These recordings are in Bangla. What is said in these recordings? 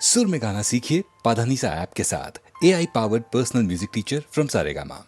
सुर में गाना सीखिए पाधानीसा ऐप के साथ। AI powered personal music teacher from Saregama.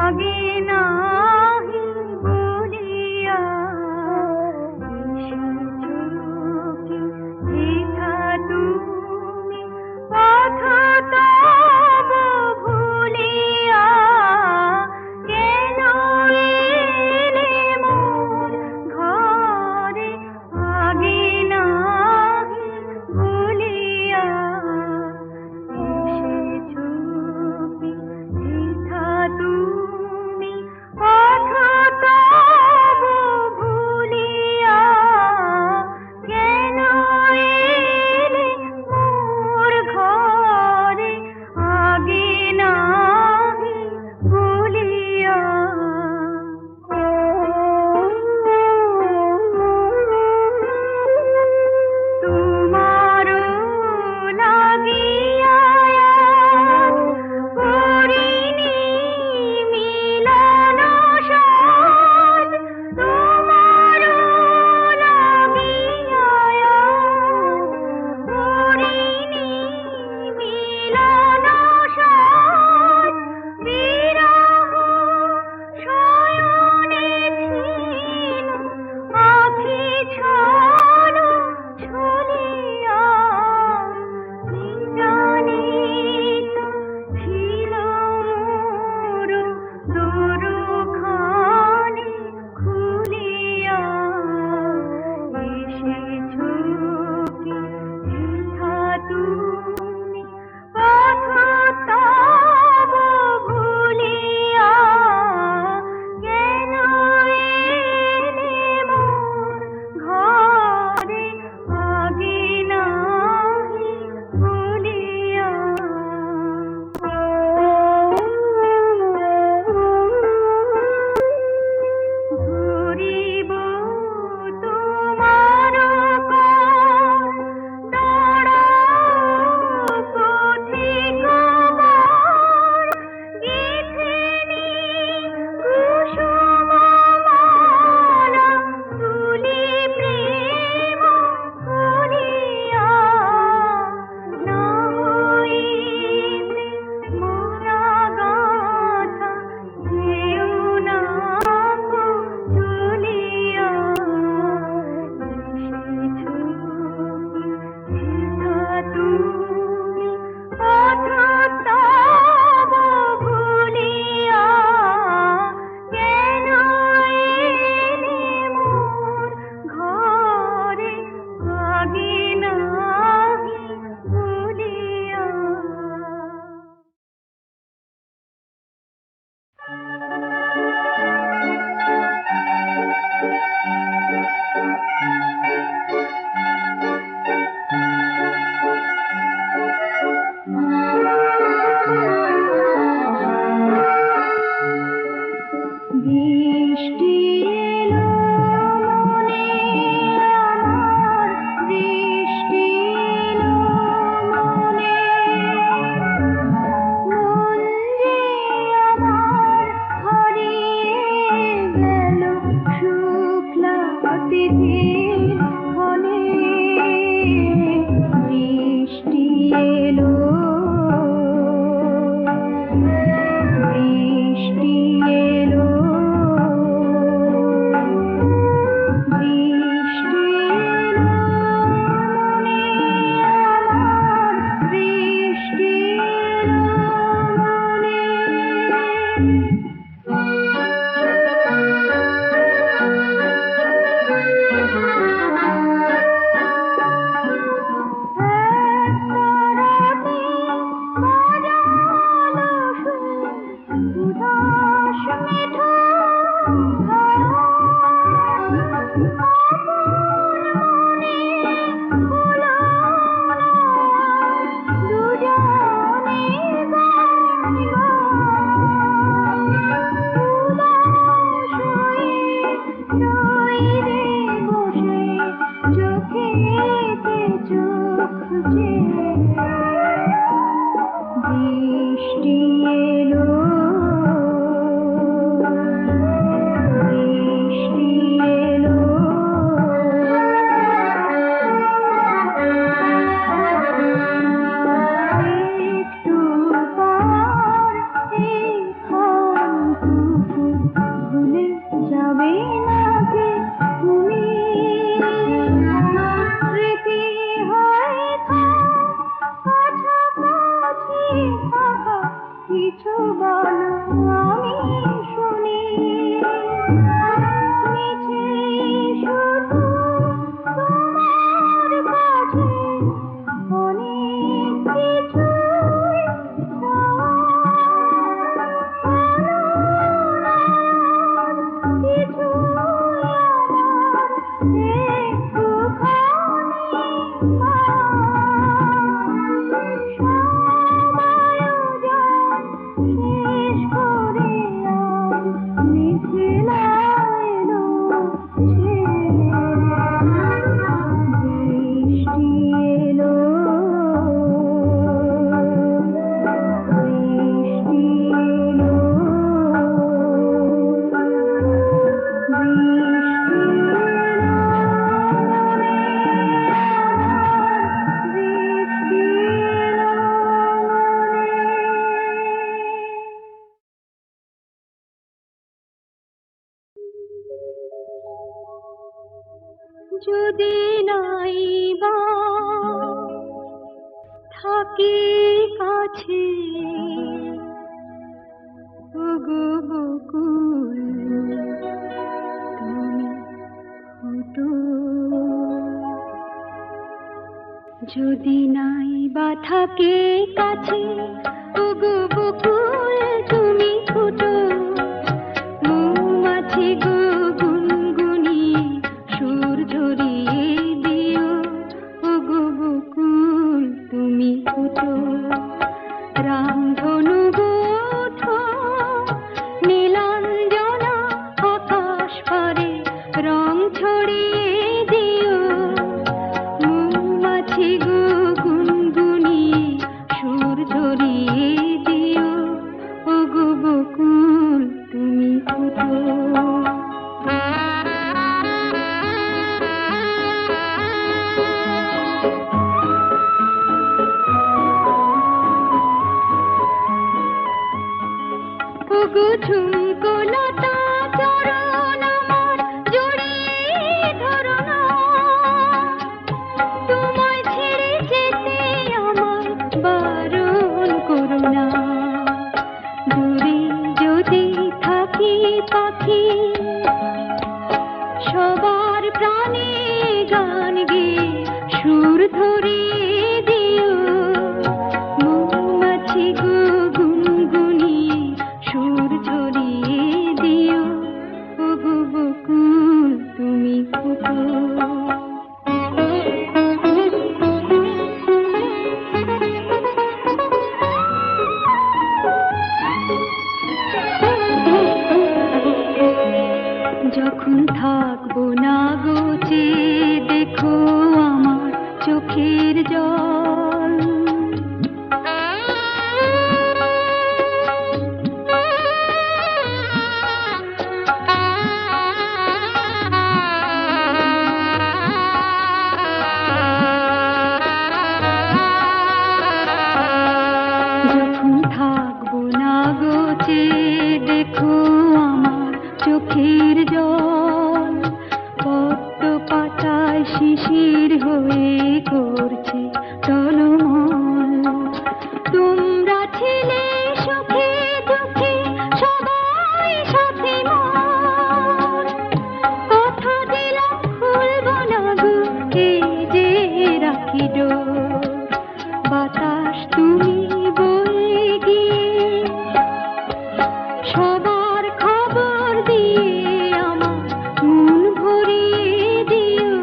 आगे नाही बोलिया যদি নাই বা থাকি কাছে ওগো বকুল তুমি ফুটো, যদি নাই বা থাকে কাছে ওগো বকুল তুমি ফুটো, মৌমাছি গো গুনগুনিয়ে সুর ঝরিয়ে দিও ওগো বকুল তুমি ফুটো, রামধনু গো ওঠো নীলাঞ্জনা আকাশ পারে রং ছড়িয়ে দিও, মৌমাছি গো গুনগুনিয়ে সুর ঝরিয়ে দিও ওগো বকুল তুমি ফুটো। ওগো ঝুমকো লতা চরণ আমার জড়িয়ে ধরো না, তোমায় ছেড়ে যেতে আমার বারণ করো না, দূরে যদি থাকি পাখি সবার প্রাণে গান গেয়ে সুর ধরিয়ে দিও, মৌমাছি গো গুনগুনিয়ে সুর ঝরিয়ে দিও ওগো বকুল তুমি ফুটো। যখন থাকবো না গো চেয়ে দেখো আমার চোখের জল, যখন থাকবো না গো চেয়ে দেখো আমার চোখের জল, পদ্ম পাতায় শিশির হয়ে করছে টলমল, তোমরা ছিলে সুখে দুঃখে সবাই সাথে মোর, কথা দিলাম ভুলবো না গো এই যে রাখি ডোর, বাতাস তুমি বয়ে গিয়ে সবার খবর দিয়ে আমার মন ভরিয়ে দিও,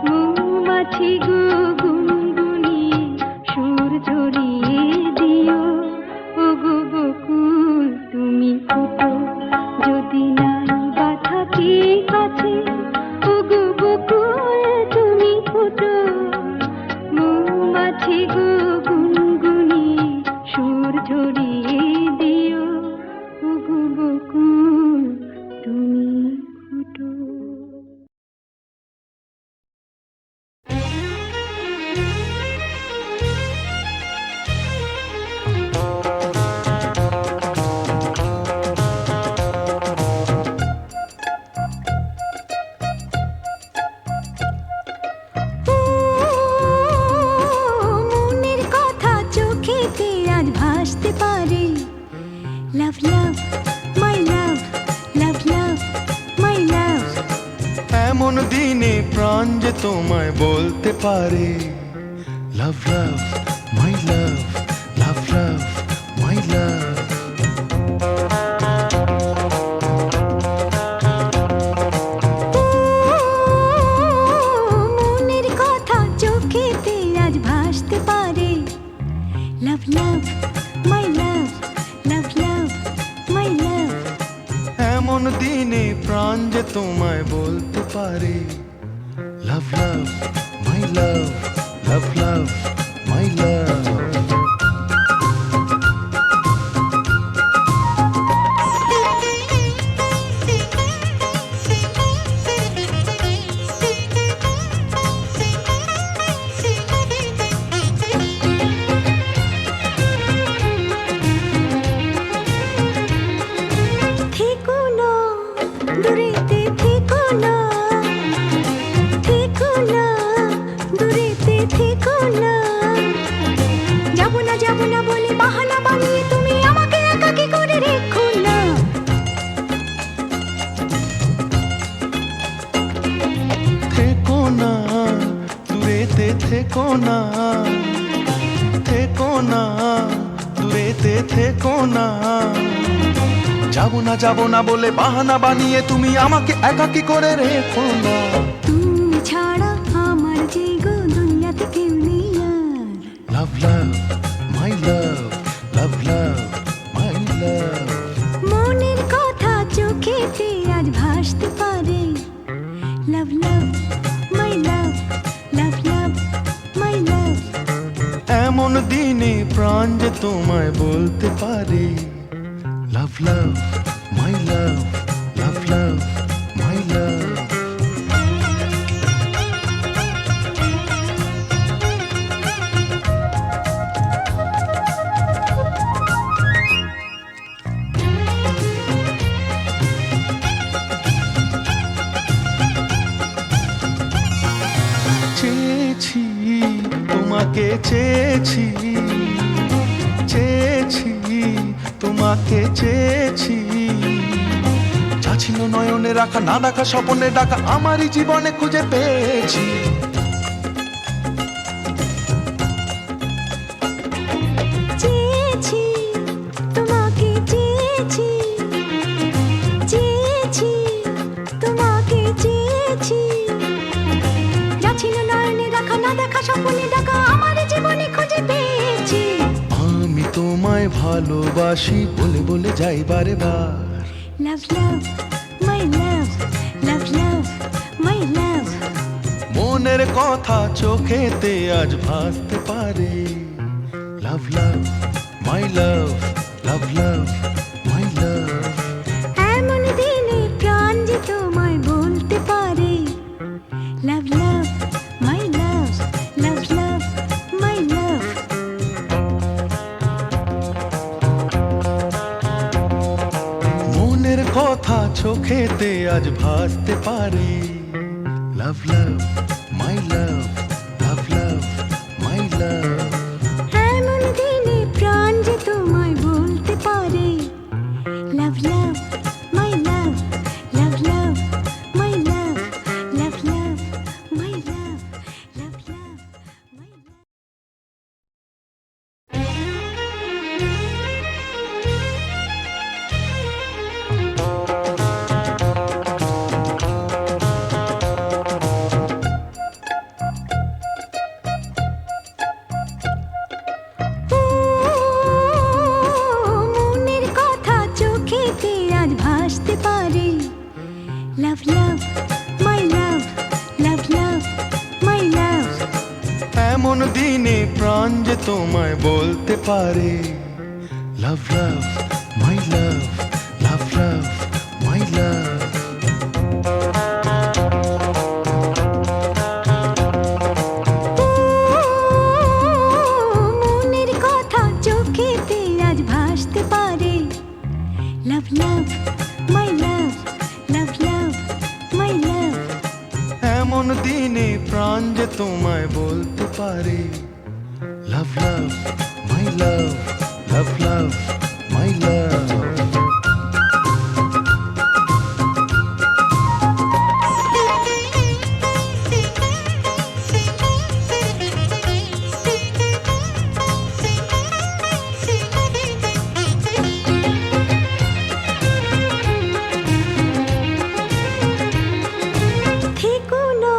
মৌমাছি গো গুনগুনিয়ে সুর ঝরিয়ে দিও ওগো বকুল তুমি ফুটো, যদি নাই বা থাকি কাছে ওগো বকুল তুমি ফুটো, মৌমাছি গো গুনগুনিয়ে সুর ঝরিয়ে দিও ওগো বকুল তুমি ফুটো। মনের কথা চোখেতে আজ ভাসতে পারে, লাভ লাভ মাই লাভ, লাভ লাভ মাই লাভ, এমন দিনে প্রাণ যে তোমায় বলতে পারে লাভ লাভ মাই লাভ, লাভ লাভ মাই লাভ। মনের কথা চোখেতে আজ ভাসতে পারে, লাভ লাভ মাই লাভ, লাভ লাভ মাই লাভ, এমন দিনে প্রাণ যে তোমায় বলতে পারে লাভ লাভ মাই লাভ, লাভ লাভ মাই লাভ। থেকো না দূরেতে, থেকো না, থেকো না দূরেতে, থেকো না, না, থেকো না, দূরেতে থেকো না। যাব না বলে বাহানা বানিয়ে তুমি আমাকে একাকী করে রেখো না। তুমি ছাড়া আমার যে গো দুনিয়াতে কেউ নেই আর। লাভ লাভ মাই লাভ, লাভ লাভ মাই লাভ। মনের কথা চোখেতে আজ ভাসতে পারে। লাভ লাভ মাই লাভ, লাভ লাভ মাই লাভ। এমন দিনে প্রাণ যে তোমায় বলতে পারে। লাভ লাভ মাই লাভ, লাভ লাভ মাই লাভ। চেয়েছি তোমাকে, চেয়েছি চেয়েছি তোমাকে, চেয়েছি। যা ছিল নয়নে রাখা, না দেখা স্বপ্নে ডাকা, আমারই জীবনে খুঁজে পেয়েছি। চেয়েছি তোমাকে, চেয়েছি চেয়েছি তোমাকে, চেয়েছি। যা ছিল নয়নে রাখা, না দেখা স্বপ্নে ডাকা, আমার জীবনে খুঁজে পেয়েছি। আমি তোমায় ভালোবাসি বলে বলে যাই বারে বার। লাভ লাভ মাই লাভ, লাভ লাভ মাই লাভ। মনের কথা চোখেতে আজ ভাসতে পারে। লাভ লাভ মাই লাভ, লাভ লাভ মাই লাভ। এমন দিনে প্রাণ যে তোমায় বলতে পারে। লাভ লাভ মাই লাভ, লাভ লাভ মাই লাভ। মনের কথা চোখেতে আজ ভাসতে পারে। লাভ লাভ মাই লাভ, লাভ লাভ মাই লাভ। এমন দিনে প্রাণ যে তোমায় বলতে পারে। লাভ লাভ মাই লাভ, লাভ লাভ মাই লাভ, লাভ লাভ মাই লাভ, লাভ লাভ মাই লাভ। মনের কথা চোখেতে আজ ভাসতে পারে। লাভ লাভ মাই লাভ, লাভ লাভ মাই লাভ। এমন দিনে প্রাণ যে তোমায় বলতে পারে। লাভ লাভ মাই লাভ, লাভ লাভ মাই লাভ। মনের কথা চোখেতে আজ ভাসতে পারে। লাভ লাভ মাই লাভ, লাভ লাভ মাই লাভ। এমন দিনে প্রাণ যে তোমায় বলতে পারে। লাভ লাভ মাই লাভ, লাভ লাভ মাই লাভ। থেকো না,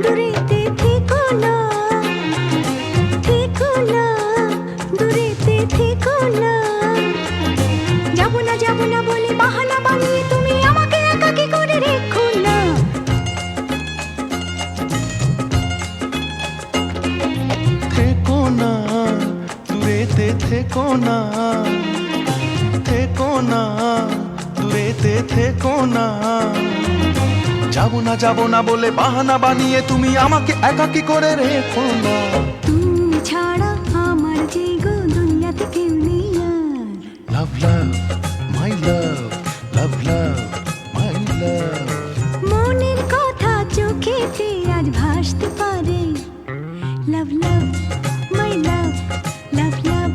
দূরেতে থেকো না, থেকো না, দূরেতে থেকো না। যাব না বলে বাহানা বানিয়ে তুমি আমাকে একাকী করে রেখো না। থেকো না, দূরেতে থেকো না, থেকো না, দূরেতে থেকো না। যাব না বলে বাহানা বানিয়ে তুমি আমাকে একাকী করে রেখো না। তুমি ছাড়া আমার যে গো দুনিয়াতে কেউ নেই আর। লাভ লাভ মাই লাভ, লাভ লাভ মাই লাভ। মনের কথা চোখেতে আজ ভাসতে পারে। লাভ লাভ মাই লাভ, লাভ লাভ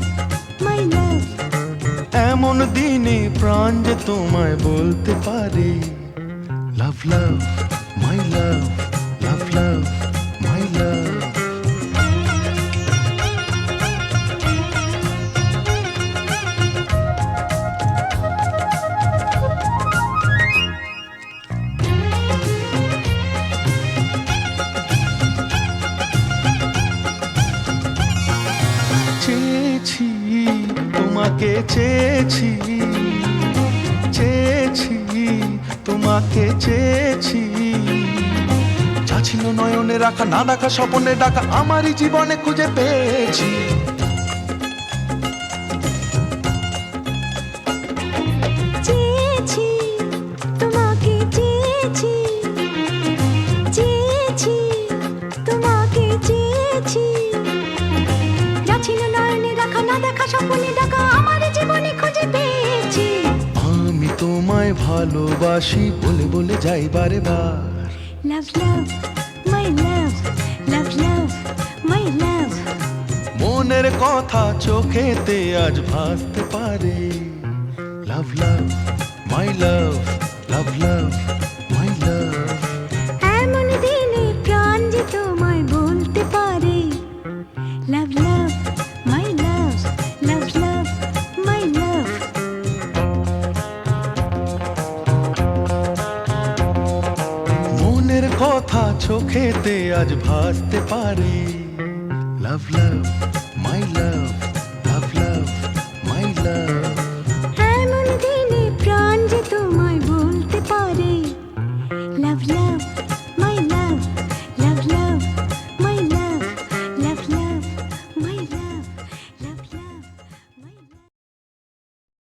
মাই লাভ। এমন দিনে প্রাণ যে তোমায় বলতে পারে। লাভ লাভ মাই লাভ, লাভ লাভ মাই লাভ। চেয়েছি চেয়েছি তোমাকে চেয়েছি, যা ছিল নয়নে রাখা না দেখা স্বপনে ডাকা আমারই জীবনে খুঁজে পেয়েছি। চেয়েছি তোমাকে চেয়েছি, চেয়েছি তোমাকে চেয়েছি, যা ছিল নয়নে রাখা না দেখা স্বপ্নে ডাকা আমার জীবনে খুঁজে পেয়েছি। আমি তোমায় ভালোবাসি বলে বলে যাই বারে বার, লাভ লাভ মাই লাভ, লাভ লাভ মাই লাভ। মনের কথা চোখেতে আজ ভাসতে পারে। লাভ লাভ মাই লাভ, লাভ লাভ মাই লাভ। এমন দিনে প্রাণ যে তোমায় বলতে পারে, লাভ লাভ মাই লাভ, লাভ লাভ মাই লাভ। মনের কথা চোখেতে আজ ভাসতে পারে। লাভ লাভ মাই লাভ, লাভ লাভ মাই লাভ।